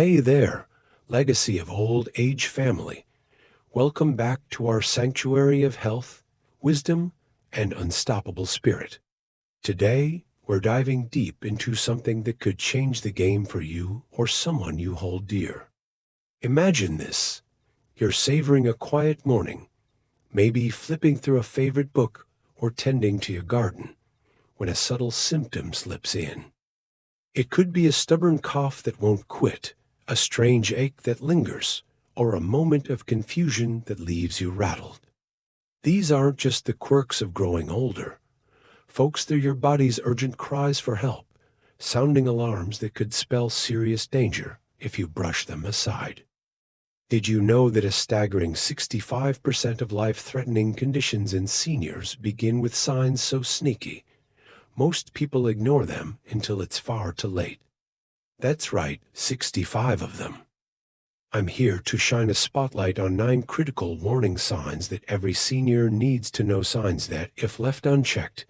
Hey there, legacy of old age family. Welcome back to our sanctuary of health, wisdom, and unstoppable spirit. Today, we're diving deep into something that could change the game for you or someone you hold dear. Imagine this. You're savoring a quiet morning, maybe flipping through a favorite book or tending to your garden, when a subtle symptom slips in. It could be a stubborn cough that won't quit, a strange ache that lingers, or a moment of confusion that leaves you rattled. These aren't just the quirks of growing older. Folks, they're your body's urgent cries for help, sounding alarms that could spell serious danger if you brush them aside. Did you know that a staggering 65% of life-threatening conditions in seniors begin with signs so sneaky? Most people ignore them until it's far too late. That's right, 65 of them. I'm here to shine a spotlight on 9 critical warning signs that every senior needs to know, signs that, if left unchecked,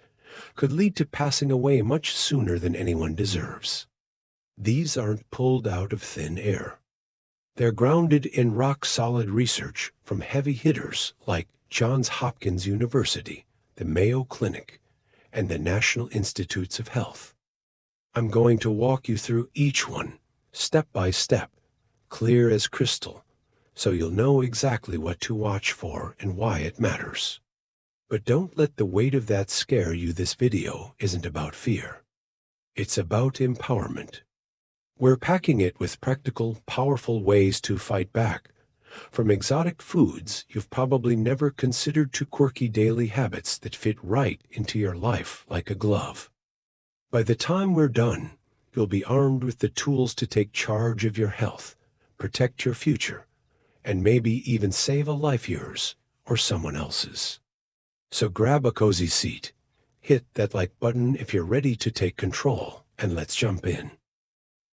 could lead to passing away much sooner than anyone deserves. These aren't pulled out of thin air. They're grounded in rock-solid research from heavy hitters like Johns Hopkins University, the Mayo Clinic, and the National Institutes of Health. I'm going to walk you through each one, step by step, clear as crystal, so you'll know exactly what to watch for and why it matters. But don't let the weight of that scare you. This video isn't about fear. It's about empowerment. We're packing it with practical, powerful ways to fight back. From exotic foods you've probably never considered to quirky daily habits that fit right into your life like a glove. By the time we're done, you'll be armed with the tools to take charge of your health, protect your future, and maybe even save a life, yours or someone else's. So grab a cozy seat, hit that like button if you're ready to take control, and let's jump in.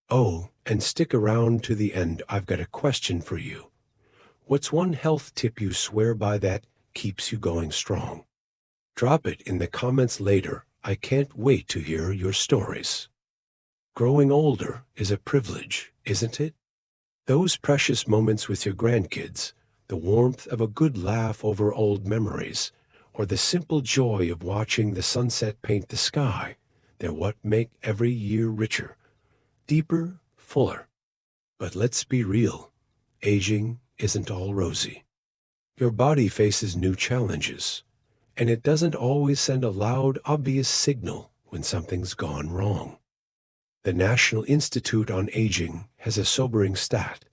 Oh, and stick around to the end. I've got a question for you. What's one health tip you swear by that keeps you going strong? Drop it in the comments later. I can't wait to hear your stories. Growing older is a privilege, isn't it? Those precious moments with your grandkids, the warmth of a good laugh over old memories, or the simple joy of watching the sunset paint the sky, they're what make every year richer, deeper, fuller. But let's be real, aging isn't all rosy. Your body faces new challenges, and it doesn't always send a loud, obvious signal when something's gone wrong. The National Institute on Aging has a sobering stat.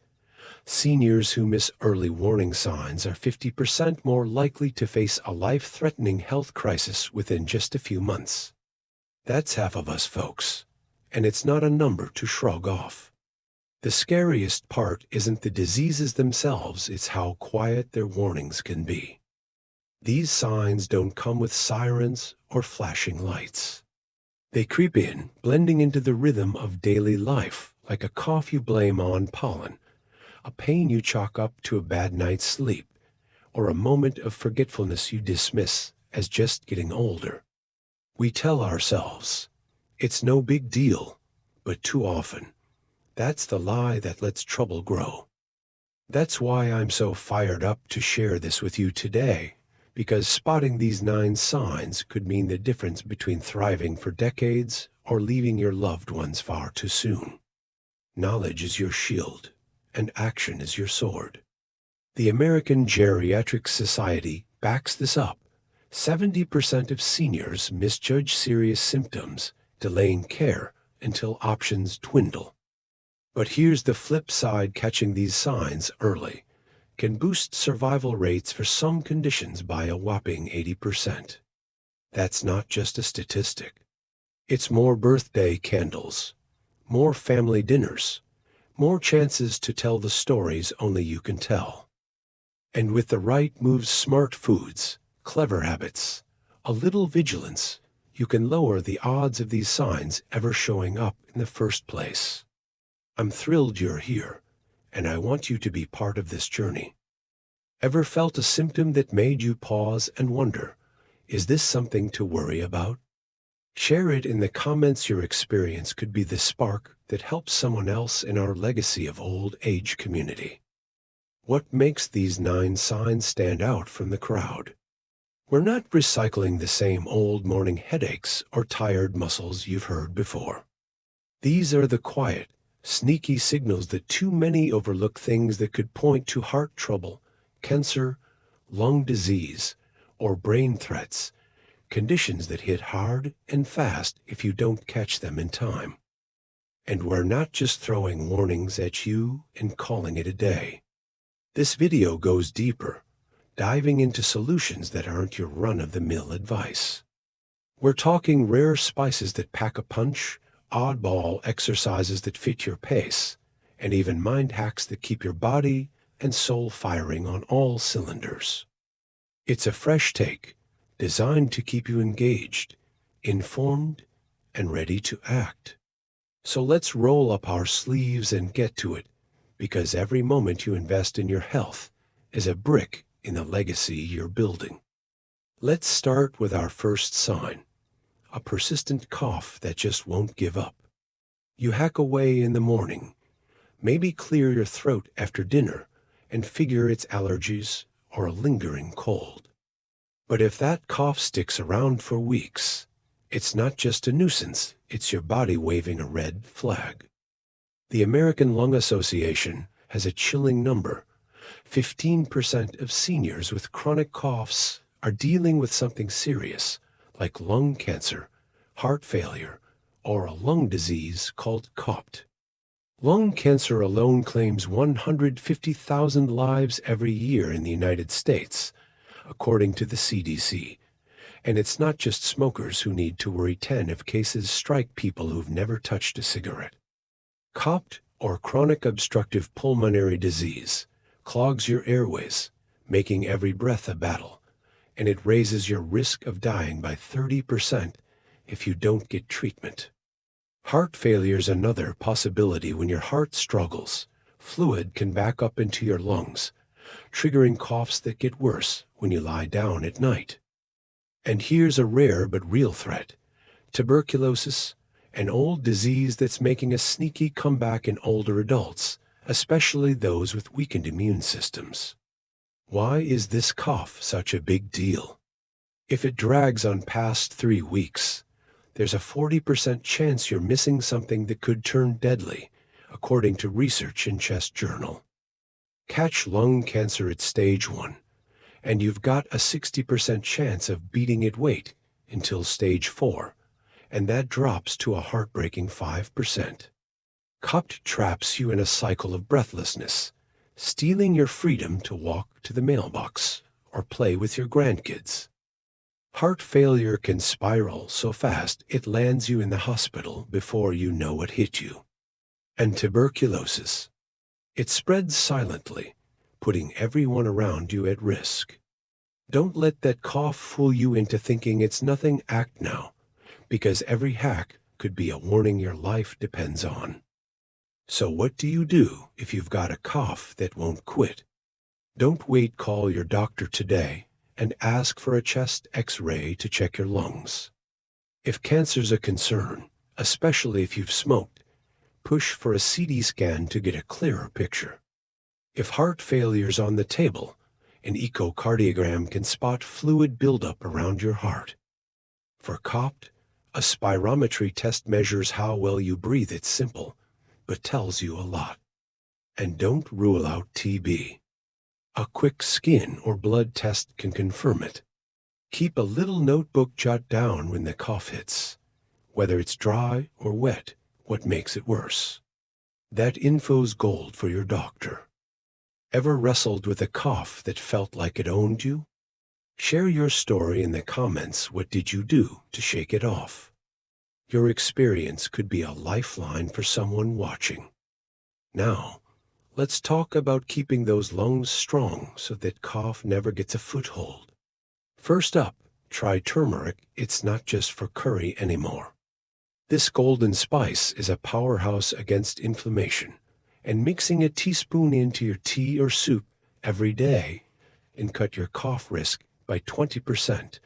Seniors who miss early warning signs are 50% more likely to face a life-threatening health crisis within just a few months. That's half of us, folks, and it's not a number to shrug off. The scariest part isn't the diseases themselves, it's how quiet their warnings can be. These signs don't come with sirens or flashing lights. They creep in, blending into the rhythm of daily life, like a cough you blame on pollen, a pain you chalk up to a bad night's sleep, or a moment of forgetfulness you dismiss as just getting older. We tell ourselves, it's no big deal, but too often, that's the lie that lets trouble grow. That's why I'm so fired up to share this with you today, because spotting these 9 signs could mean the difference between thriving for decades or leaving your loved ones far too soon. Knowledge is your shield, and action is your sword. The American Geriatric Society backs this up. 70% of seniors misjudge serious symptoms, delaying care until options dwindle. But here's the flip side: catching these signs early can boost survival rates for some conditions by a whopping 80%. That's not just a statistic. It's more birthday candles, more family dinners, more chances to tell the stories only you can tell. And with the right moves, smart foods, clever habits, a little vigilance, you can lower the odds of these signs ever showing up in the first place. I'm thrilled you're here, and I want you to be part of this journey. Ever felt a symptom that made you pause and wonder, is this something to worry about? Share it in the comments. Your experience could be the spark that helps someone else in our legacy of old age community. What makes these 9 signs stand out from the crowd? We're not recycling the same old morning headaches or tired muscles you've heard before. These are the quiet, sneaky signals that too many overlook, things that could point to heart trouble, cancer, lung disease, or brain threats, conditions that hit hard and fast if you don't catch them in time. And we're not just throwing warnings at you and calling it a day. This video goes deeper, diving into solutions that aren't your run-of-the-mill advice. We're talking rare spices that pack a punch, oddball exercises that fit your pace, and even mind hacks that keep your body and soul firing on all cylinders. It's a fresh take, designed to keep you engaged, informed, and ready to act. So let's roll up our sleeves and get to it, because every moment you invest in your health is a brick in the legacy you're building. Let's start with our first sign, a persistent cough that just won't give up. You hack away in the morning, maybe clear your throat after dinner, and figure it's allergies or a lingering cold. But if that cough sticks around for weeks, it's not just a nuisance, it's your body waving a red flag. The American Lung Association has a chilling number. 15% of seniors with chronic coughs are dealing with something serious, like lung cancer, heart failure, or a lung disease called COPD. Lung cancer alone claims 150,000 lives every year in the United States, according to the CDC. And it's not just smokers who need to worry. 10 of cases strike people who've never touched a cigarette. COPD, or chronic obstructive pulmonary disease, clogs your airways, making every breath a battle, and it raises your risk of dying by 30% if you don't get treatment. Heart failure is another possibility. When your heart struggles, fluid can back up into your lungs, triggering coughs that get worse when you lie down at night. And here's a rare but real threat: tuberculosis, an old disease that's making a sneaky comeback in older adults, especially those with weakened immune systems. Why is this cough such a big deal? If it drags on past 3 weeks, there's a 40% chance you're missing something that could turn deadly, according to research in Chest Journal. Catch lung cancer at stage 1, and you've got a 60% chance of beating it. Wait until stage 4, and that drops to a heartbreaking 5%. COPD traps you in a cycle of breathlessness, stealing your freedom to walk to the mailbox or play with your grandkids. Heart failure can spiral so fast it lands you in the hospital before you know what hit you. And tuberculosis. It spreads silently, putting everyone around you at risk. Don't let that cough fool you into thinking it's nothing. Act now, because every hack could be a warning your life depends on. So what do you do if you've got a cough that won't quit? Don't wait. Call your doctor today and ask for a chest X-ray to check your lungs. If cancer's a concern, especially if you've smoked, push for a CT scan to get a clearer picture. If heart failure's on the table, an echocardiogram can spot fluid buildup around your heart. For COPD, a spirometry test measures how well you breathe. It's simple, but tells you a lot. And don't rule out TB. A quick skin or blood test can confirm it. Keep a little notebook. Jot down when the cough hits, whether it's dry or wet, what makes it worse. That info's gold for your doctor. Ever wrestled with a cough that felt like it owned you? Share your story in the comments. What did you do to shake it off? Your experience could be a lifeline for someone watching. Now, let's talk about keeping those lungs strong so that cough never gets a foothold. First up, try turmeric. It's not just for curry anymore. This golden spice is a powerhouse against inflammation, and mixing a teaspoon into your tea or soup every day can cut your cough risk by 20%,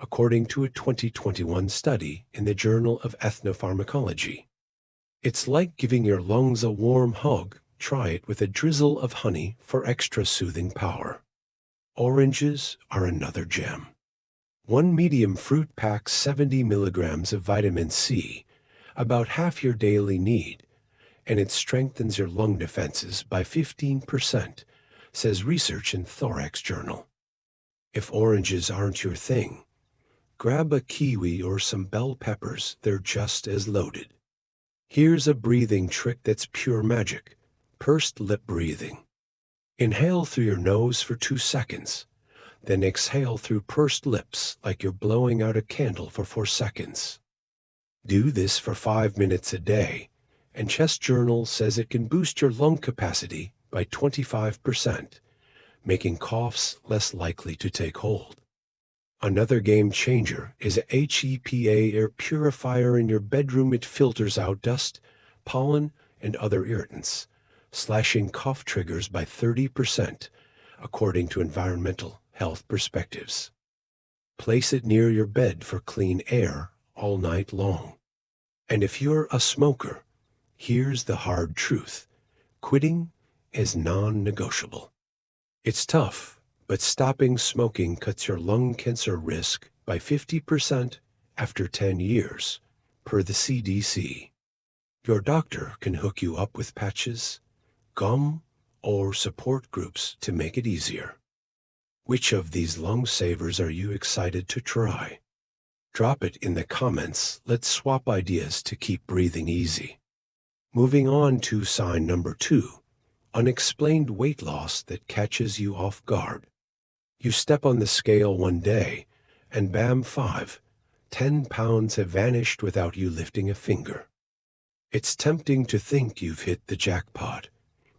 according to a 2021 study in the Journal of Ethnopharmacology. It's like giving your lungs a warm hug. Try it with a drizzle of honey for extra soothing power. Oranges are another gem. One medium fruit packs 70 milligrams of vitamin C, about half your daily need, and it strengthens your lung defenses by 15%, says research in Thorax Journal. If oranges aren't your thing, grab a kiwi or some bell peppers, they're just as loaded. Here's a breathing trick that's pure magic: pursed lip breathing. Inhale through your nose for 2 seconds, then exhale through pursed lips like you're blowing out a candle for 4 seconds. Do this for 5 minutes a day, and Chest Journal says it can boost your lung capacity by 25%, making coughs less likely to take hold. Another game changer is a HEPA air purifier in your bedroom. It filters out dust, pollen, and other irritants, slashing cough triggers by 30%, according to Environmental Health Perspectives. Place it near your bed for clean air all night long. And if you're a smoker, here's the hard truth: quitting is non-negotiable. It's tough, but stopping smoking cuts your lung cancer risk by 50% after 10 years, per the CDC. Your doctor can hook you up with patches, gum, or support groups to make it easier. Which of these lung savers are you excited to try? Drop it in the comments. Let's swap ideas to keep breathing easy. Moving on to sign number 2, unexplained weight loss that catches you off guard. You step on the scale one day, and bam, 10 pounds have vanished without you lifting a finger. It's tempting to think you've hit the jackpot,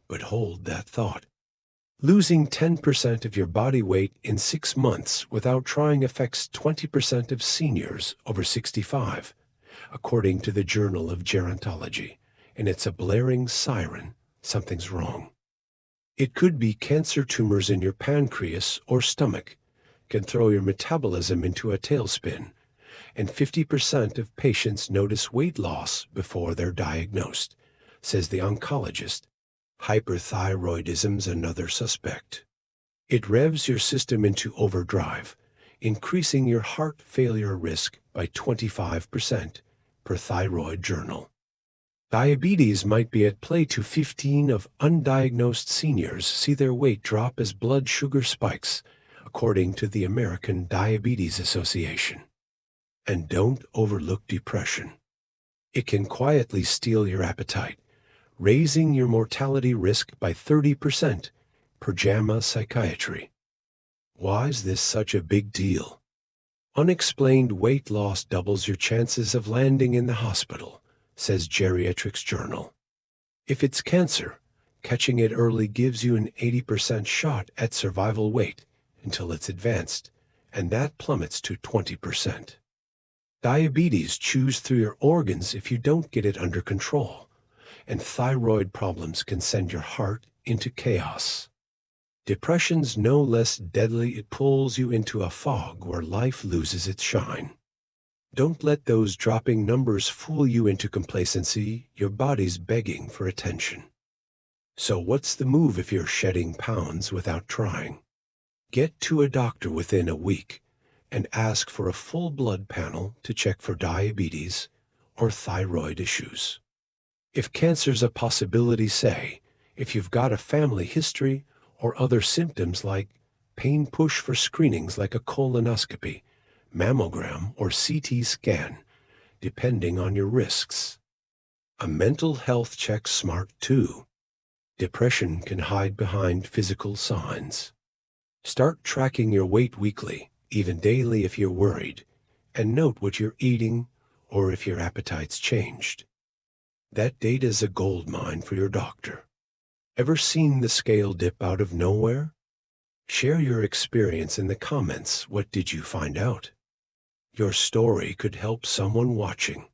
but hold that thought. Losing 10% of your body weight in 6 months without trying affects 20% of seniors over 65, according to the Journal of Gerontology, and it's a blaring siren: something's wrong. It could be cancer. Tumors in your pancreas or stomach can throw your metabolism into a tailspin, and 50% of patients notice weight loss before they're diagnosed, says the oncologist. Hyperthyroidism's another suspect. It revs your system into overdrive, increasing your heart failure risk by 25%, per Thyroid Journal. Diabetes might be at play too. 15 of undiagnosed seniors see their weight drop as blood sugar spikes, according to the American Diabetes Association. And don't overlook depression. It can quietly steal your appetite, raising your mortality risk by 30%, per JAMA Psychiatry. Why is this such a big deal? Unexplained weight loss doubles your chances of landing in the hospital, says Geriatrics Journal. If it's cancer, catching it early gives you an 80% shot at survival weight until it's advanced, and that plummets to 20%. Diabetes chews through your organs if you don't get it under control, and thyroid problems can send your heart into chaos. Depression's no less deadly. It pulls you into a fog where life loses its shine. Don't let those dropping numbers fool you into complacency. Your body's begging for attention. So what's the move if you're shedding pounds without trying? Get to a doctor within a week and ask for a full blood panel to check for diabetes or thyroid issues. If cancer's a possibility, say, if you've got a family history or other symptoms like pain, push for screenings like a colonoscopy, mammogram, or CT scan, depending on your risks. A mental health check's smart too. Depression can hide behind physical signs. Start tracking your weight weekly, even daily if you're worried, and note what you're eating or if your appetite's changed. That data's a goldmine for your doctor. Ever seen the scale dip out of nowhere? Share your experience in the comments. What did you find out? Your story could help someone watching.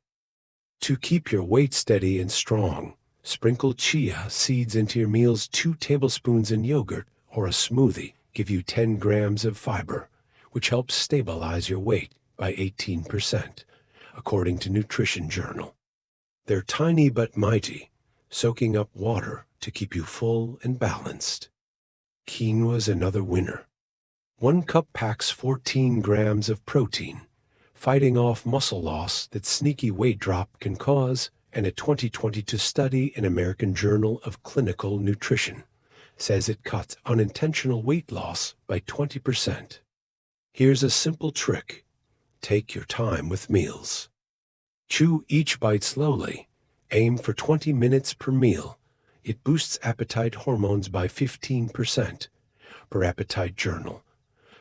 To keep your weight steady and strong, sprinkle chia seeds into your meals. 2 tablespoons in yogurt or a smoothie give you 10 grams of fiber, which helps stabilize your weight by 18%, according to Nutrition Journal. They're tiny but mighty, soaking up water to keep you full and balanced. Quinoa's another winner. 1 cup packs 14 grams of protein, fighting off muscle loss that sneaky weight drop can cause, and a 2022 study in American Journal of Clinical Nutrition says it cuts unintentional weight loss by 20%. Here's a simple trick. Take your time with meals. Chew each bite slowly. Aim for 20 minutes per meal. It boosts appetite hormones by 15%, per Appetite Journal,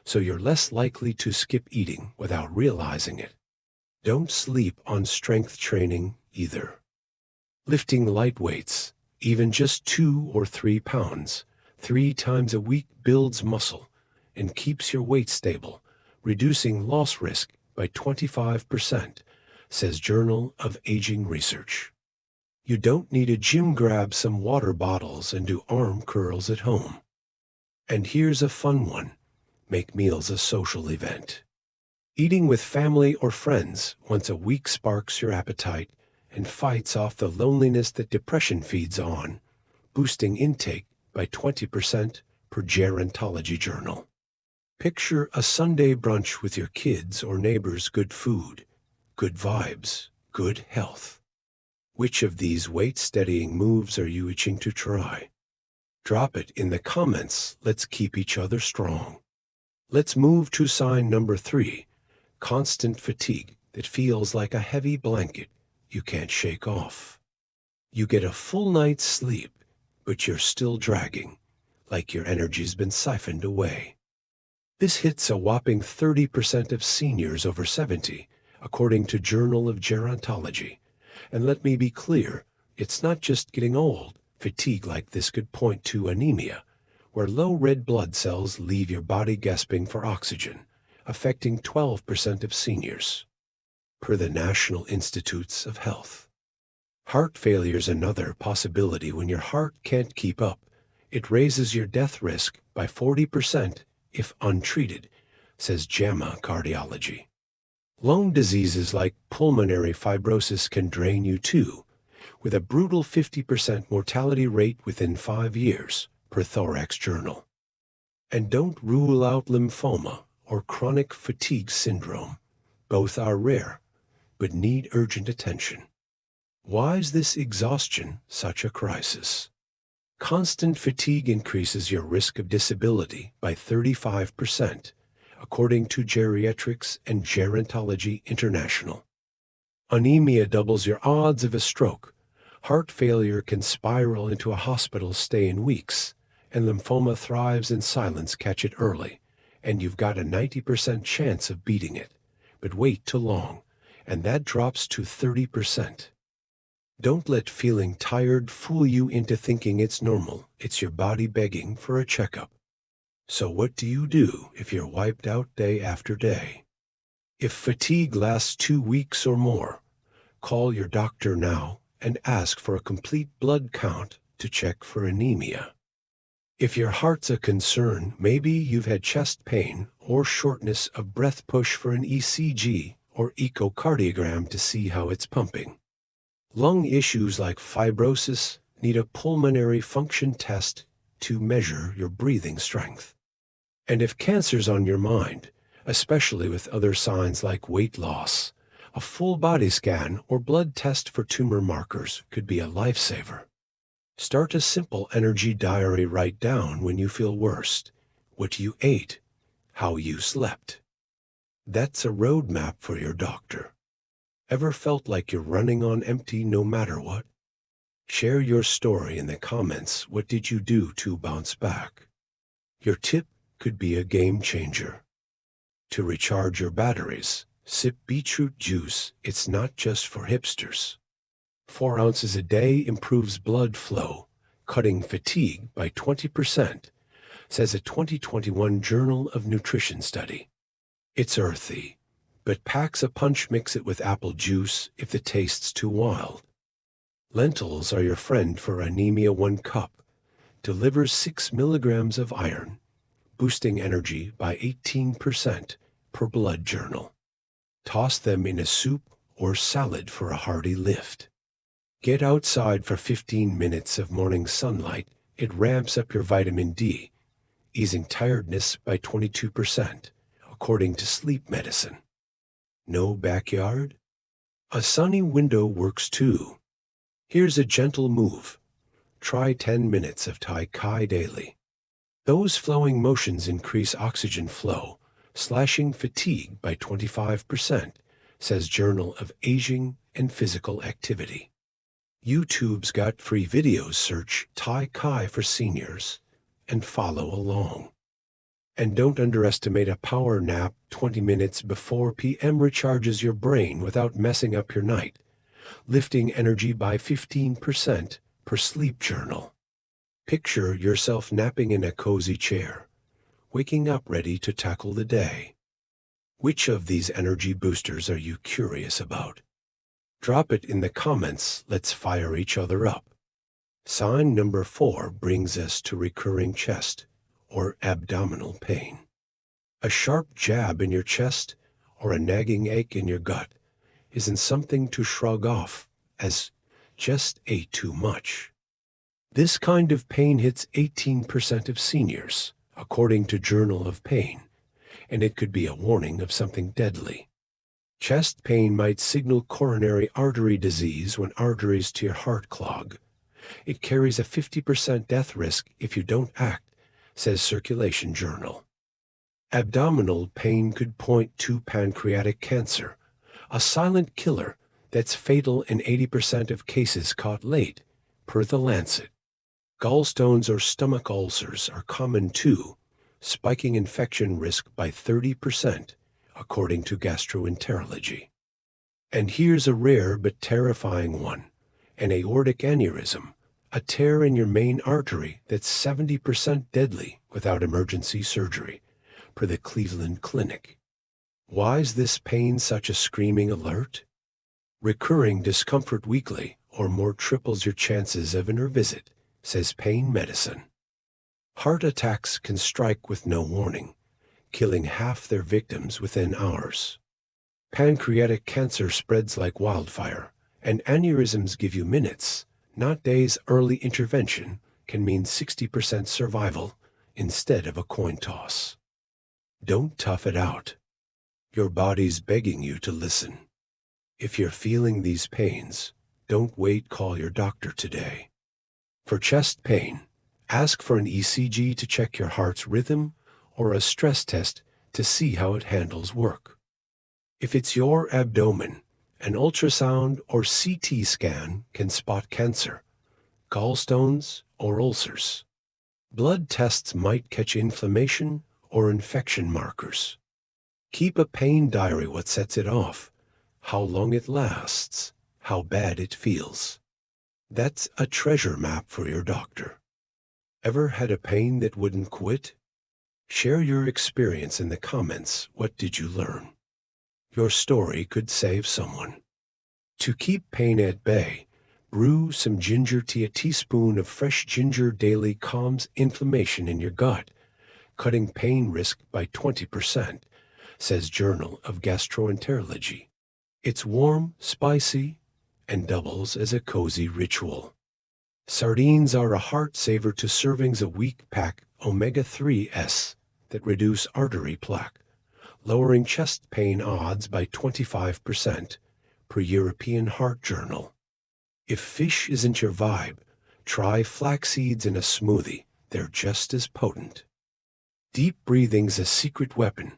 so you're less likely to skip eating without realizing it. Don't sleep on strength training either. Lifting light weights, even just 2 or 3 pounds, 3 times a week builds muscle and keeps your weight stable, reducing loss risk by 25%, says Journal of Aging Research. You don't need a gym. Grab some water bottles and do arm curls at home. And here's a fun one. Make meals a social event. Eating with family or friends once a week sparks your appetite and fights off the loneliness that depression feeds on, boosting intake by 20%, per Gerontology Journal. Picture a Sunday brunch with your kids or neighbors. Good food, good vibes, good health. Which of these weight-steadying moves are you itching to try? Drop it in the comments. Let's keep each other strong. Let's move to sign number 3, constant fatigue that feels like a heavy blanket you can't shake off. You get a full night's sleep, but you're still dragging, like your energy's been siphoned away. This hits a whopping 30% of seniors over 70, according to Journal of Gerontology. And let me be clear, it's not just getting old. Fatigue like this could point to anemia, where low red blood cells leave your body gasping for oxygen, affecting 12% of seniors, per the National Institutes of Health. Heart failure is another possibility. When your heart can't keep up, it raises your death risk by 40% if untreated, says JAMA Cardiology. Lung diseases like pulmonary fibrosis can drain you too, with a brutal 50% mortality rate within 5 years, per Thorax Journal. And don't rule out lymphoma or chronic fatigue syndrome. Both are rare, but need urgent attention. Why is this exhaustion such a crisis? Constant fatigue increases your risk of disability by 35%, according to Geriatrics and Gerontology International. Anemia doubles your odds of a stroke. Heart failure can spiral into a hospital stay in weeks, and lymphoma thrives in silence. Catch it early, and you've got a 90% chance of beating it. But wait too long, and that drops to 30%. Don't let feeling tired fool you into thinking it's normal. It's your body begging for a checkup. So what do you do if you're wiped out day after day? If fatigue lasts 2 weeks or more, call your doctor now and ask for a complete blood count to check for anemia. If your heart's a concern, maybe you've had chest pain or shortness of breath. Push for an ECG or echocardiogram to see how it's pumping. Lung issues like fibrosis need a pulmonary function test to measure your breathing strength. And if cancer's on your mind, especially with other signs like weight loss, a full body scan or blood test for tumor markers could be a lifesaver. Start a simple energy diary. Write down when you feel worst, what you ate, how you slept. That's a roadmap for your doctor. Ever felt like you're running on empty no matter what? Share your story in the comments. What did you do to bounce back? Your tip could be a game changer. To recharge your batteries, sip beetroot juice. It's not just for hipsters. 4 ounces a day improves blood flow, cutting fatigue by 20%, says a 2021 Journal of Nutrition study. It's earthy, but packs a punch. Mix it with apple juice if the taste's too wild. Lentils are your friend for anemia. 1 cup delivers 6 milligrams of iron, boosting energy by 18%, per Blood Journal. Toss them in a soup or salad for a hearty lift. Get outside for 15 minutes of morning sunlight. It ramps up your vitamin D, easing tiredness by 22%, according to sleep medicine. No backyard? A sunny window works too. Here's a gentle move. Try 10 minutes of Tai Chi daily. Those flowing motions increase oxygen flow, slashing fatigue by 25%, says Journal of Aging and Physical Activity. YouTube's got free videos. Search Tai Chi for seniors and follow along. And don't underestimate a power nap. 20 minutes before p.m. recharges your brain without messing up your night, lifting energy by 15% per Sleep Journal. Picture yourself napping in a cozy chair, waking up ready to tackle the day. Which of these energy boosters are you curious about? Drop it in the comments. Let's fire each other up. Sign number 4 brings us to recurring chest or abdominal pain. A sharp jab in your chest or a nagging ache in your gut isn't something to shrug off as just ate too much. This kind of pain hits 18% of seniors, according to Journal of Pain, and it could be a warning of something deadly. Chest pain might signal coronary artery disease when arteries to your heart clog. It carries a 50% death risk if you don't act, says Circulation Journal. Abdominal pain could point to pancreatic cancer, a silent killer that's fatal in 80% of cases caught late, per The Lancet. Gallstones or stomach ulcers are common too, spiking infection risk by 30%, according to Gastroenterology. And here's a rare but terrifying one, an aortic aneurysm, a tear in your main artery that's 70% deadly without emergency surgery, per the Cleveland Clinic. Why's this pain such a screaming alert? Recurring discomfort weekly or more triples your chances of an ER visit, says Pain Medicine. Heart attacks can strike with no warning, killing half their victims within hours. Pancreatic cancer spreads like wildfire, and aneurysms give you minutes, not days. Early intervention can mean 60% survival instead of a coin toss. Don't tough it out. Your body's begging you to listen. If you're feeling these pains, don't wait. Call your doctor today. For chest pain, ask for an ECG to check your heart's rhythm or a stress test to see how it handles work. If it's your abdomen, an ultrasound or CT scan can spot cancer, gallstones, or ulcers. Blood tests might catch inflammation or infection markers. Keep a pain diary. What sets it off, how long it lasts, how bad it feels. That's a treasure map for your doctor. Ever had a pain that wouldn't quit? Share your experience in the comments. What did you learn? Your story could save someone. To keep pain at bay, brew some ginger tea. A teaspoon of fresh ginger daily calms inflammation in your gut, cutting pain risk by 20%, says Journal of Gastroenterology. It's warm, spicy, and doubles as a cozy ritual. Sardines are a heart saver. 2 servings a week pack omega-3s that reduce artery plaque, lowering chest pain odds by 25%, per European Heart Journal. If fish isn't your vibe, try flax seeds in a smoothie. They're just as potent. Deep breathing's a secret weapon.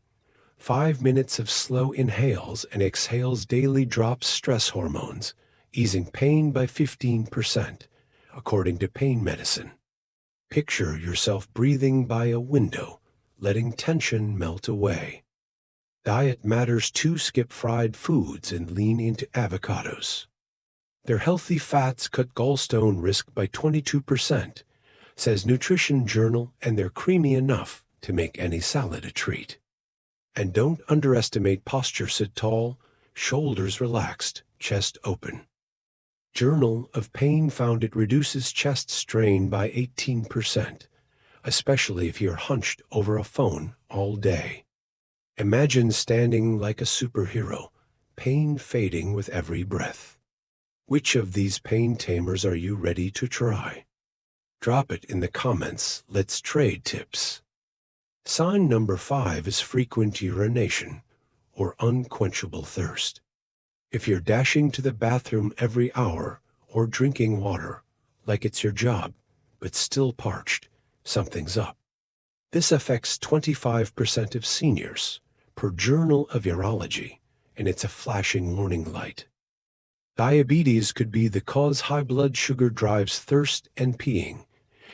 5 minutes of slow inhales and exhales daily drops stress hormones, easing pain by 15%, according to Pain Medicine. Picture yourself breathing by a window, letting tension melt away. Diet matters too. Skip fried foods and lean into avocados. Their healthy fats cut gallstone risk by 22%, says Nutrition Journal, and they're creamy enough to make any salad a treat. And don't underestimate posture. Sit tall, shoulders relaxed, chest open. Journal of Pain found it reduces chest strain by 18%, especially if you're hunched over a phone all day. Imagine standing like a superhero, pain fading with every breath. Which of these pain tamers are you ready to try? Drop it in the comments. Let's trade tips. Sign number 5 is frequent urination or unquenchable thirst. If you're dashing to the bathroom every hour or drinking water like it's your job, but still parched, something's up. This affects 25% of seniors, per Journal of Urology, and it's a flashing warning light. Diabetes could be the cause. High blood sugar drives thirst and peeing,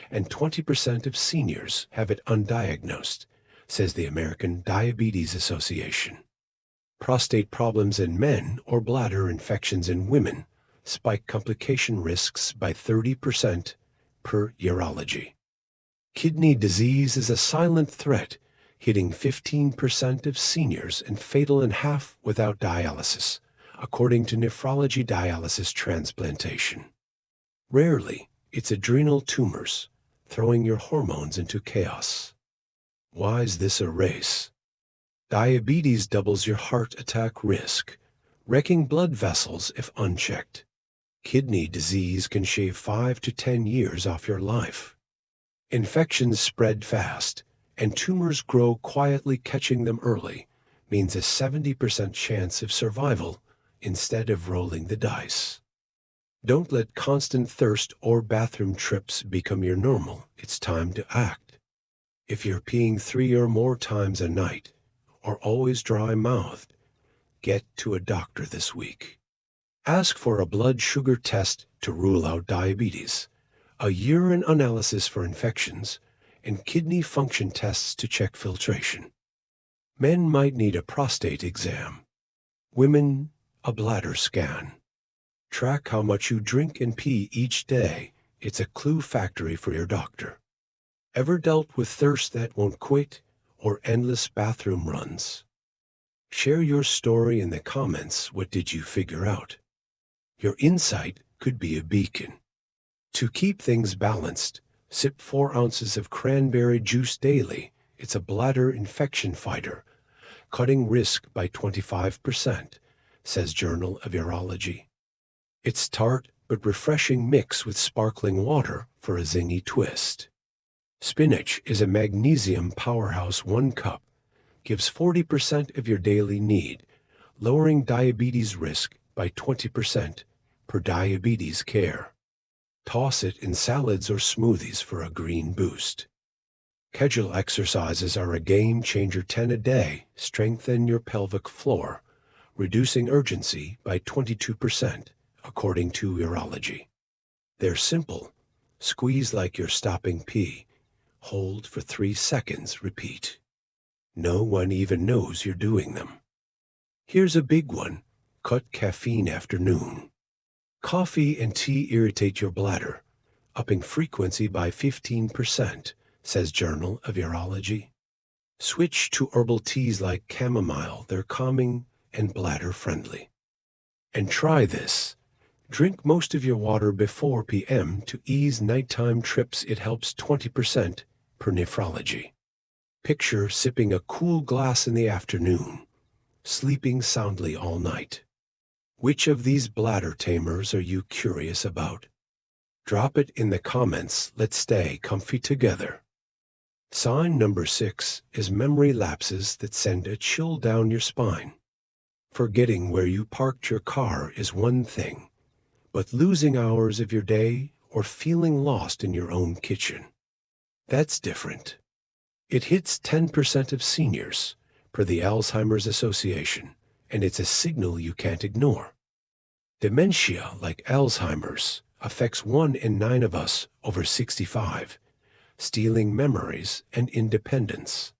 and 20% of seniors have it undiagnosed, says the American Diabetes Association. Prostate problems in men or bladder infections in women spike complication risks by 30%, per Urology. Kidney disease is a silent threat, hitting 15% of seniors and fatal in half without dialysis, according to Nephrology Dialysis Transplantation. Rarely, it's adrenal tumors, throwing your hormones into chaos. Why is this a race? Diabetes doubles your heart attack risk, wrecking blood vessels if unchecked. Kidney disease can shave 5 to 10 years off your life. Infections spread fast, and tumors grow quietly. Catching them early means a 70% chance of survival instead of rolling the dice. Don't let constant thirst or bathroom trips become your normal. It's time to act. If you're peeing 3 or more times a night, or always dry-mouthed, get to a doctor this week. Ask for a blood sugar test to rule out diabetes, a urine analysis for infections, and kidney function tests to check filtration. Men might need a prostate exam. Women, a bladder scan. Track how much you drink and pee each day. It's a clue factory for your doctor. Ever dealt with thirst that won't quit or endless bathroom runs? Share your story in the comments. What did you figure out? Your insight could be a beacon. To keep things balanced, sip 4 ounces of cranberry juice daily. It's a bladder infection fighter, cutting risk by 25%, says Journal of Urology. It's tart but refreshing. Mix with sparkling water for a zingy twist. Spinach is a magnesium powerhouse. 1 cup gives 40% of your daily need, lowering diabetes risk by 20%, per Diabetes Care. Toss it in salads or smoothies for a green boost. Kegel exercises are a game changer. 10 a day strengthen your pelvic floor, reducing urgency by 22%, according to Urology. They're simple. Squeeze like you're stopping pee. Hold for 3 seconds. Repeat. No one even knows you're doing them. Here's a big one. Cut caffeine after noon. Coffee and tea irritate your bladder, upping frequency by 15%, says Journal of Urology. Switch to herbal teas like chamomile. They're calming and bladder-friendly. And try this. Drink most of your water before p.m. to ease nighttime trips. It helps 20%, per Nephrology. Picture sipping a cool glass in the afternoon, sleeping soundly all night. Which of these bladder tamers are you curious about? Drop it in the comments. Let's stay comfy together. Sign number 6 is memory lapses that send a chill down your spine. Forgetting where you parked your car is one thing, but losing hours of your day or feeling lost in your own kitchen, that's different. It hits 10% of seniors, per the Alzheimer's Association, and it's a signal you can't ignore. Dementia, like Alzheimer's, affects 1 in 9 of us over 65, stealing memories and independence.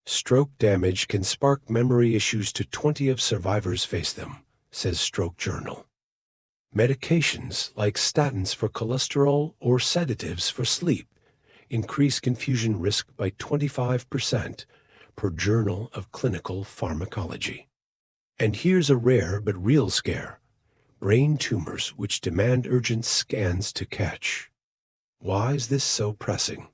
Stroke damage can spark memory issues. To 20 of survivors face them, says Stroke Journal. Medications like statins for cholesterol or sedatives for sleep increase confusion risk by 25%, per Journal of Clinical Pharmacology. And here's a rare but real scare: brain tumors which demand urgent scans to catch. Why is this so pressing?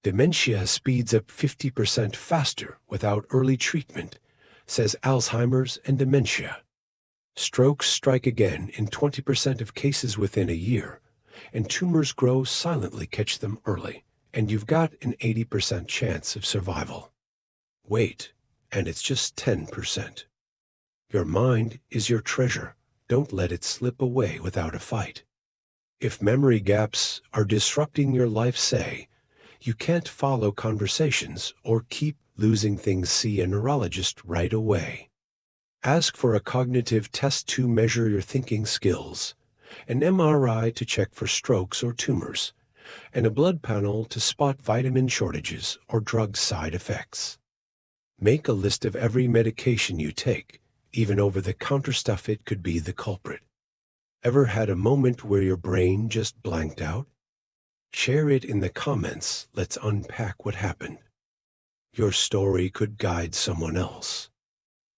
Dementia speeds up 50% faster without early treatment, says Alzheimer's and Dementia. Strokes strike again in 20% of cases within a year, and tumors grow silently. Catch them early, and you've got an 80% chance of survival. Wait, and it's just 10%. Your mind is your treasure. Don't let it slip away without a fight. If memory gaps are disrupting your life, say, you can't follow conversations or keep losing things, see a neurologist right away. Ask for a cognitive test to measure your thinking skills, an MRI to check for strokes or tumors, and a blood panel to spot vitamin shortages or drug side effects. Make a list of every medication you take, even over-the-counter stuff. It could be the culprit. Ever had a moment where your brain just blanked out? Share it in the comments. Let's unpack what happened. Your story could guide someone else.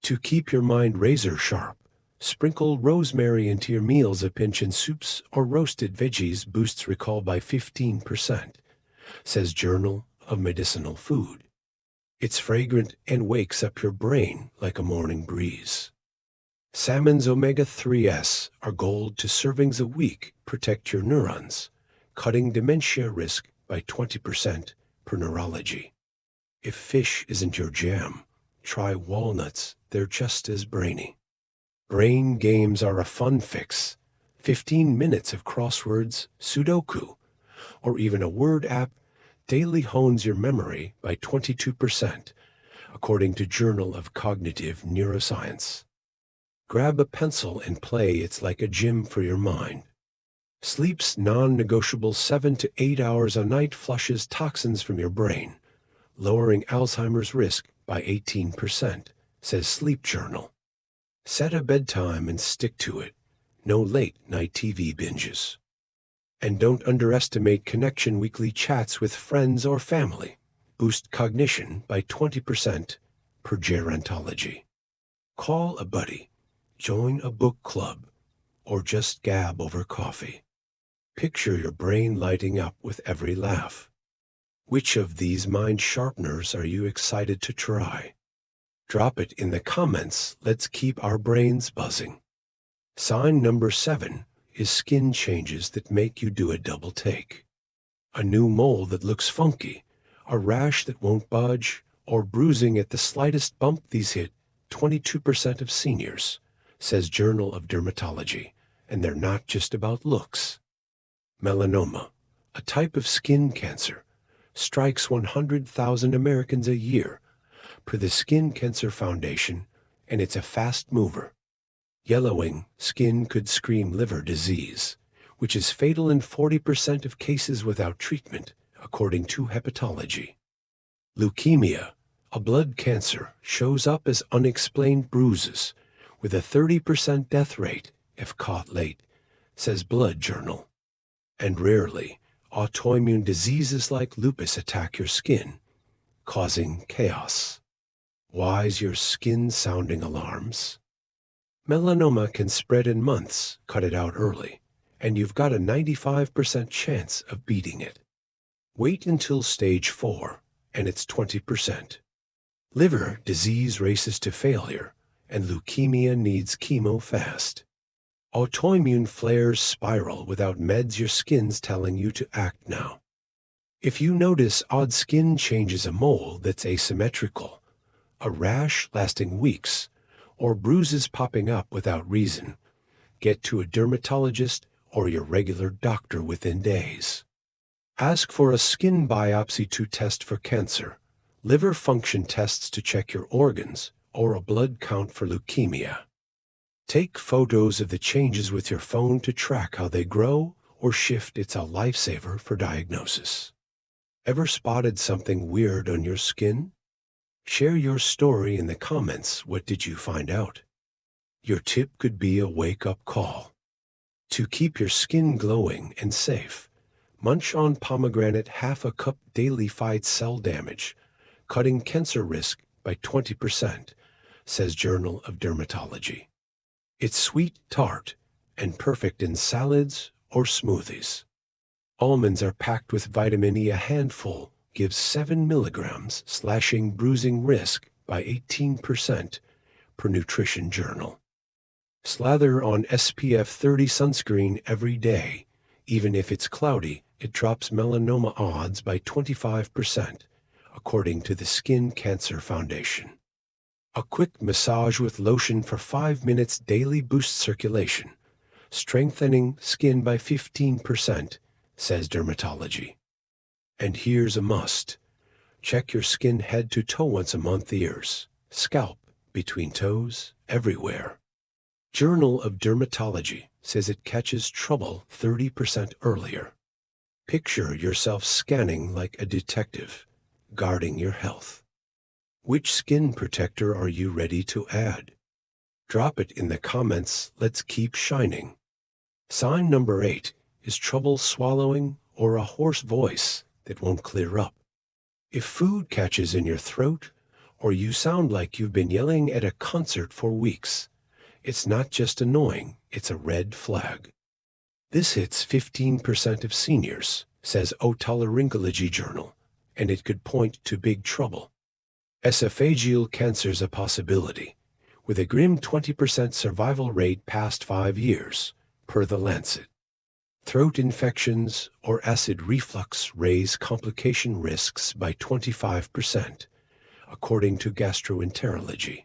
To keep your mind razor sharp, sprinkle rosemary into your meals. A pinch in soups or roasted veggies boosts recall by 15%, says Journal of Medicinal Food. It's fragrant and wakes up your brain like a morning breeze. Salmon's omega-3s are gold. 2 servings a week protect your neurons, cutting dementia risk by 20% per Neurology. If fish isn't your jam, try walnuts. They're just as brainy. Brain games are a fun fix. 15 minutes of crosswords, Sudoku, or even a word app daily hones your memory by 22%, according to Journal of Cognitive Neuroscience. Grab a pencil and play. It's like a gym for your mind. Sleep's non-negotiable. 7 to 8 hours a night flushes toxins from your brain, lowering Alzheimer's risk by 18%, says Sleep Journal. Set a bedtime and stick to it. No late-night TV binges. And don't underestimate connection. Weekly chats with friends or family boost cognition by 20% per Gerontology. Call a buddy, join a book club, or just gab over coffee. Picture your brain lighting up with every laugh. Which of these mind sharpeners are you excited to try? Drop it in the comments. Let's keep our brains buzzing. Sign number 7 is skin changes that make you do a double take. A new mole that looks funky, a rash that won't budge, or bruising at the slightest bump. These hit 22% of seniors, says Journal of Dermatology, and they're not just about looks. Melanoma, a type of skin cancer, strikes 100,000 Americans a year, per the Skin Cancer Foundation, and it's a fast mover. Yellowing skin could scream liver disease, which is fatal in 40% of cases without treatment, according to Hepatology. Leukemia, a blood cancer, shows up as unexplained bruises, with a 30% death rate if caught late, says Blood Journal. And rarely, autoimmune diseases like lupus attack your skin, causing chaos. Why's your skin sounding alarms? Melanoma can spread in months. Cut it out early, and you've got a 95% chance of beating it. Wait until stage 4, and it's 20%. Liver disease races to failure, and leukemia needs chemo fast. Autoimmune flares spiral without meds. Your skin's telling you to act now. If you notice odd skin changes, a mole that's asymmetrical, a rash lasting weeks, or bruises popping up without reason, get to a dermatologist or your regular doctor within days. Ask for a skin biopsy to test for cancer, liver function tests to check your organs, or a blood count for leukemia. Take photos of the changes with your phone to track how they grow or shift. It's a lifesaver for diagnosis. Ever spotted something weird on your skin? Share your story in the comments. What did you find out? Your tip could be a wake-up call. To keep your skin glowing and safe, munch on pomegranate. Half a cup daily fights cell damage, cutting cancer risk by 20%, says Journal of Dermatology. It's sweet, tart, and perfect in salads or smoothies. Almonds are packed with vitamin E. A handful gives 7 milligrams, slashing bruising risk by 18%, per Nutrition Journal. Slather on SPF 30 sunscreen every day. Even if it's cloudy, it drops melanoma odds by 25%, according to the Skin Cancer Foundation. A quick massage with lotion for 5 minutes daily boosts circulation, strengthening skin by 15%, says Dermatology. And here's a must. Check your skin head to toe once a month, ears, scalp, between toes, everywhere. Journal of Dermatology says it catches trouble 30% earlier. Picture yourself scanning like a detective, guarding your health. Which skin protector are you ready to add? Drop it in the comments. Let's keep shining. Sign number 8 is trouble swallowing or a hoarse voice that won't clear up. If food catches in your throat or you sound like you've been yelling at a concert for weeks, it's not just annoying, it's a red flag. This hits 15% of seniors, says Otolaryngology Journal, and it could point to big trouble. Esophageal cancer's a possibility, with a grim 20% survival rate past 5 years, per The Lancet. Throat infections or acid reflux raise complication risks by 25%, according to Gastroenterology.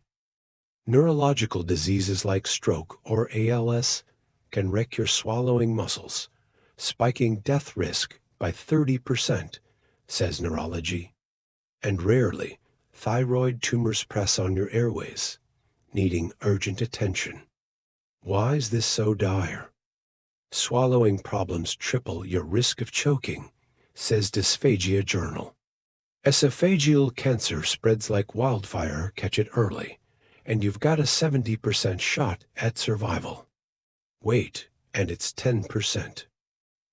Neurological diseases like stroke or ALS can wreck your swallowing muscles, spiking death risk by 30%, says Neurology. And rarely, thyroid tumors press on your airways, needing urgent attention. Why is this so dire? Swallowing problems triple your risk of choking, says Dysphagia Journal. Esophageal cancer spreads like wildfire. Catch it early, and you've got a 70% shot at survival. Wait, and it's 10%.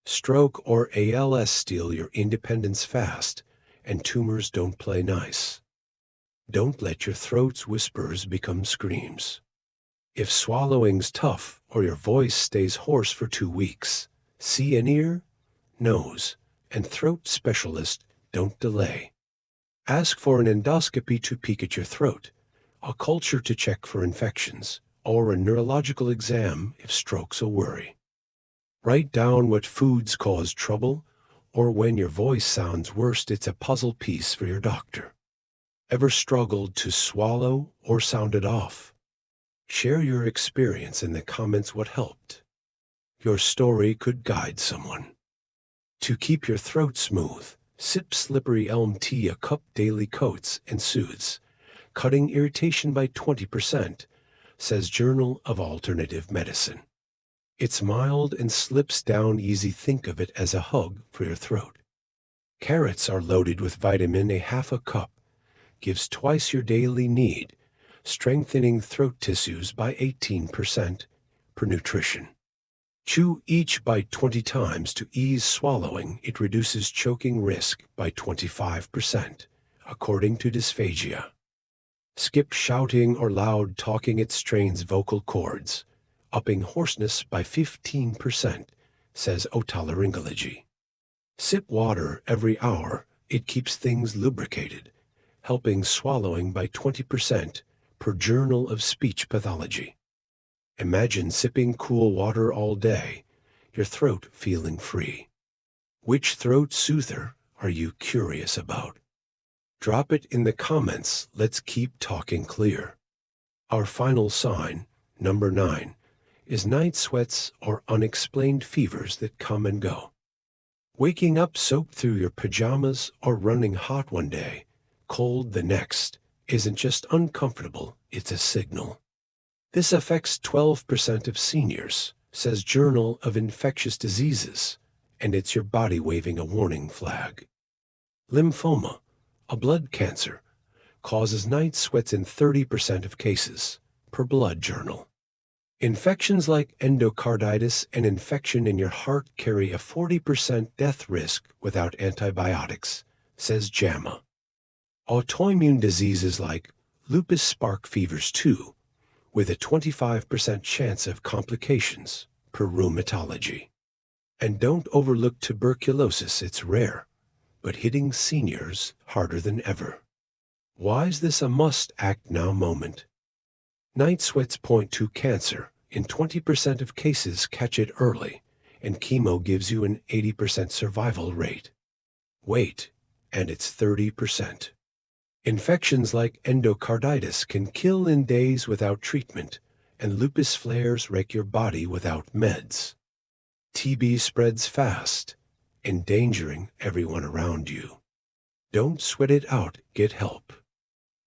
Stroke or ALS steal your independence fast, and tumors don't play nice. Don't let your throat's whispers become screams. If swallowing's tough or your voice stays hoarse for 2 weeks, see an ear, nose, and throat specialist. Don't delay. Ask for an endoscopy to peek at your throat, a culture to check for infections, or a neurological exam if stroke's a worry. Write down what foods cause trouble, or when your voice sounds worst, it's a puzzle piece for your doctor. Ever struggled to swallow or sounded off? Share your experience in the comments. What helped? Your story could guide someone. To keep your throat smooth, sip slippery elm tea a cup daily. Coats and soothes, cutting irritation by 20%, says Journal of Alternative Medicine. It's mild and slips down easy. Think of it as a hug for your throat. Carrots are loaded with vitamin A. Half a cup gives twice your daily need, strengthening throat tissues by 18% per nutrition. Chew each bite 20 times to ease swallowing. It reduces choking risk by 25%, according to Dysphagia. Skip shouting or loud talking. It strains vocal cords, upping hoarseness by 15%, says Otolaryngology. Sip water every hour. It keeps things lubricated, helping swallowing by 20%, per Journal of Speech Pathology. Imagine sipping cool water all day, your throat feeling free. Which throat soother are you curious about? Drop it in the comments. Let's keep talking clear. Our final sign, number 9, is night sweats or unexplained fevers that come and go. Waking up soaked through your pajamas or running hot one day, cold the next, isn't just uncomfortable, it's a signal. This affects 12% of seniors, says Journal of Infectious Diseases, and it's your body waving a warning flag. Lymphoma, a blood cancer, causes night sweats in 30% of cases, per Blood Journal. Infections like endocarditis and infection in your heart carry a 40% death risk without antibiotics, says JAMA. Autoimmune diseases like lupus spark fevers too, with a 25% chance of complications, per Rheumatology. And don't overlook tuberculosis. It's rare, but hitting seniors harder than ever. Why is this a must-act-now moment? Night sweats point to cancer, in 20% of cases catch it early, and chemo gives you an 80% survival rate. Wait, and it's 30%. Infections like endocarditis can kill in days without treatment, and lupus flares wreck your body without meds. TB spreads fast, endangering everyone around you. Don't sweat it out, get help.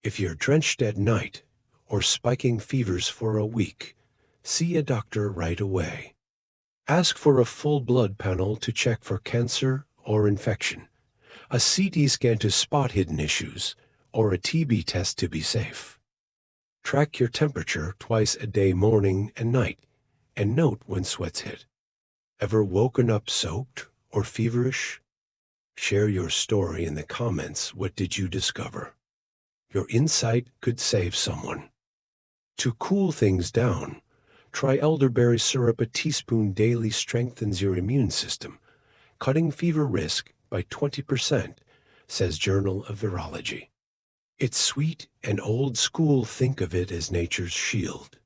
If you're drenched at night or spiking fevers for a week, see a doctor right away. Ask for a full blood panel to check for cancer or infection, a CT scan to spot hidden issues, or a TB test to be safe. Track your temperature twice a day, morning and night, and note when sweats hit. Ever woken up soaked or feverish? Share your story in the comments. What did you discover? Your insight could save someone. To cool things down, try elderberry syrup. A teaspoon daily strengthens your immune system, cutting fever risk by 20%, says Journal of Virology. It's sweet and old school. Think of it as nature's shield.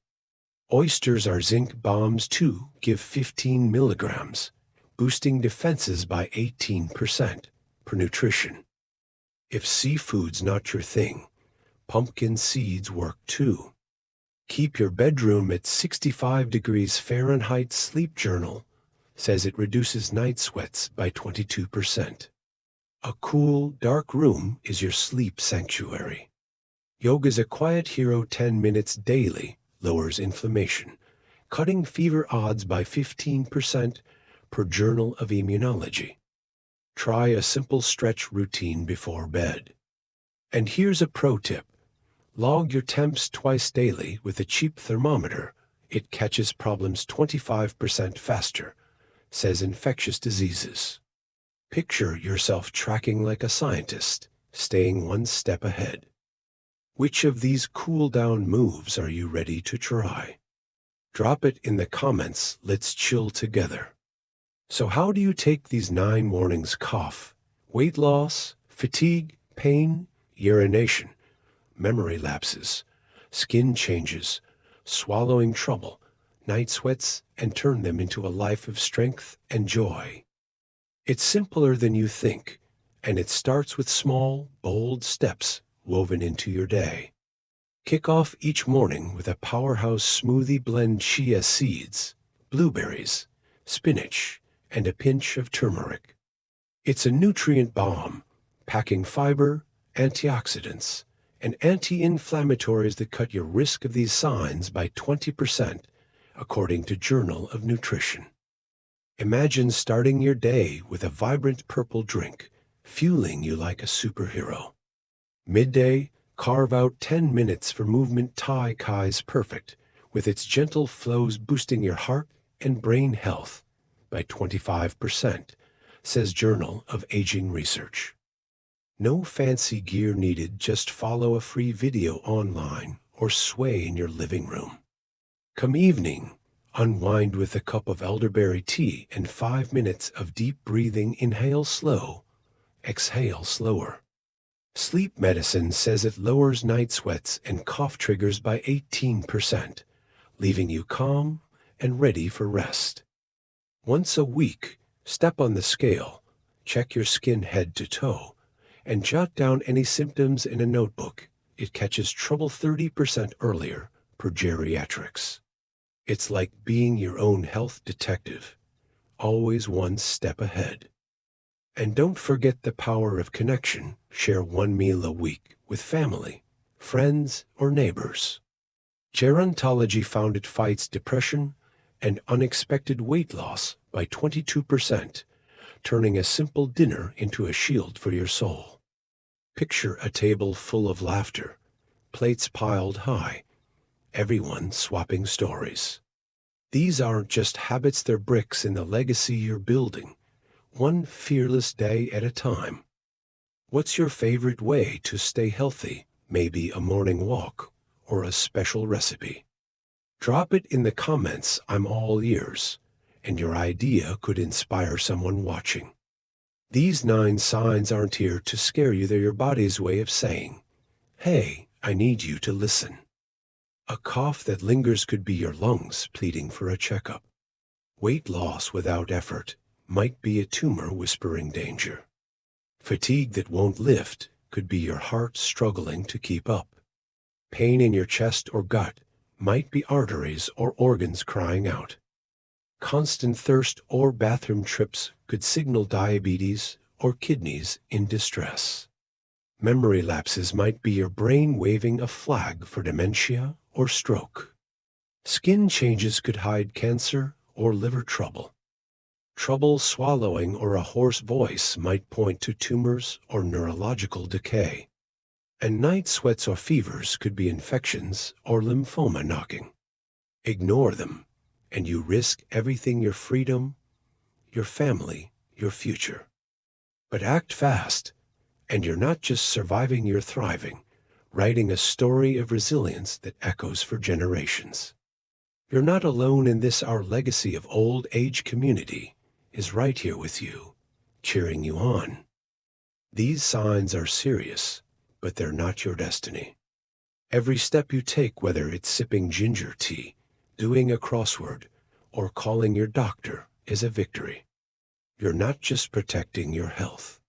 Oysters are zinc bombs too. Give 15 milligrams, boosting defenses by 18% per nutrition. If seafood's not your thing, pumpkin seeds work too. Keep your bedroom at 65 degrees Fahrenheit. Sleep Journal says it reduces night sweats by 22%. A cool, dark room is your sleep sanctuary. Yoga's a quiet hero. 10 minutes daily lowers inflammation, cutting fever odds by 15% per Journal of Immunology. Try a simple stretch routine before bed. And here's a pro tip. Log your temps twice daily with a cheap thermometer. It catches problems 25% faster, says Infectious Diseases. Picture yourself tracking like a scientist, staying one step ahead. Which of these cool-down moves are you ready to try? Drop it in the comments. Let's chill together. So how do you take these 9 warnings? Cough, weight loss, fatigue, pain, urination, memory lapses, skin changes, swallowing trouble, night sweats, and turn them into a life of strength and joy. It's simpler than you think, and it starts with small, bold steps woven into your day. Kick off each morning with a powerhouse smoothie blend: chia seeds, blueberries, spinach, and a pinch of turmeric. It's a nutrient bomb, packing fiber, antioxidants, and anti-inflammatories that cut your risk of these signs by 20%, according to Journal of Nutrition. Imagine starting your day with a vibrant purple drink, fueling you like a superhero. Midday, carve out 10 minutes for movement. Tai Chi's perfect, with its gentle flows boosting your heart and brain health by 25%, says Journal of Aging Research. No fancy gear needed, just follow a free video online or sway in your living room. Come evening, unwind with a cup of elderberry tea and 5 minutes of deep breathing. Inhale slow, exhale slower. Sleep medicine says it lowers night sweats and cough triggers by 18%, leaving you calm and ready for rest. Once a week, step on the scale, check your skin head to toe, and jot down any symptoms in a notebook. It catches trouble 30% earlier per Geriatrics. It's like being your own health detective, always one step ahead. And don't forget the power of connection. Share one meal a week with family, friends, or neighbors. Gerontology found it fights depression and unexpected weight loss by 22%, turning a simple dinner into a shield for your soul. Picture a table full of laughter, plates piled high, everyone swapping stories. These aren't just habits, they're bricks in the legacy you're building, one fearless day at a time. What's your favorite way to stay healthy? Maybe a morning walk or a special recipe? Drop it in the comments. I'm all ears, and your idea could inspire someone watching. These 9 signs aren't here to scare you. They're your body's way of saying, hey, I need you to listen. A cough that lingers could be your lungs pleading for a checkup. Weight loss without effort might be a tumor whispering danger. Fatigue that won't lift could be your heart struggling to keep up. Pain in your chest or gut might be arteries or organs crying out. Constant thirst or bathroom trips could signal diabetes or kidneys in distress. Memory lapses might be your brain waving a flag for dementia or stroke. Skin changes could hide cancer or liver trouble. Trouble swallowing or a hoarse voice might point to tumors or neurological decay. And night sweats or fevers could be infections or lymphoma knocking. Ignore them, and you risk everything: your freedom, your family, your future. But act fast, and you're not just surviving, you're thriving, writing a story of resilience that echoes for generations. You're not alone in this. Our legacy of old age community is right here with you, cheering you on. These signs are serious, but they're not your destiny. Every step you take, whether it's sipping ginger tea, doing a crossword, or calling your doctor, is a victory. You're not just protecting your health.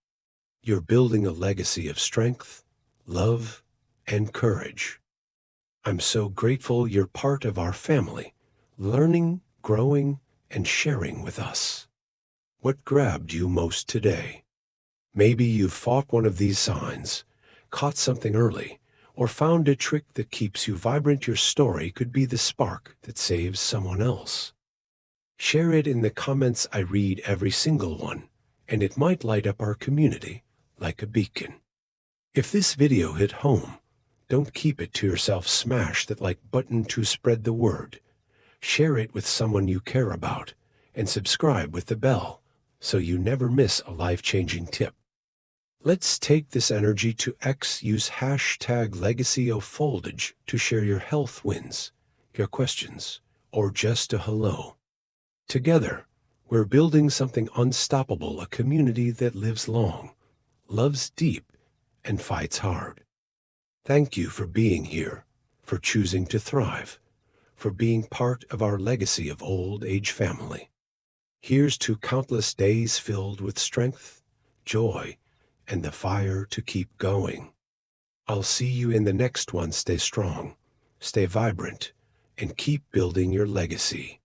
You're building a legacy of strength, love, and courage. I'm so grateful you're part of our family, learning, growing, and sharing with us. What grabbed you most today? Maybe you've fought one of these signs, caught something early, or found a trick that keeps you vibrant. Your story could be the spark that saves someone else. Share it in the comments. I read every single one, and it might light up our community like a beacon. If this video hit home, don't keep it to yourself. Smash that like button to spread the word. Share it with someone you care about, and subscribe with the bell so you never miss a life-changing tip. Let's take this energy to X. Use hashtag #LegacyOfFoldage to share your health wins, your questions, or just a hello. Together, we're building something unstoppable, a community that lives long, loves deep, and fights hard. Thank you for being here, for choosing to thrive, for being part of our legacy of old age family. Here's to countless days filled with strength, joy, and the fire to keep going. I'll see you in the next one. Stay strong, stay vibrant, and keep building your legacy.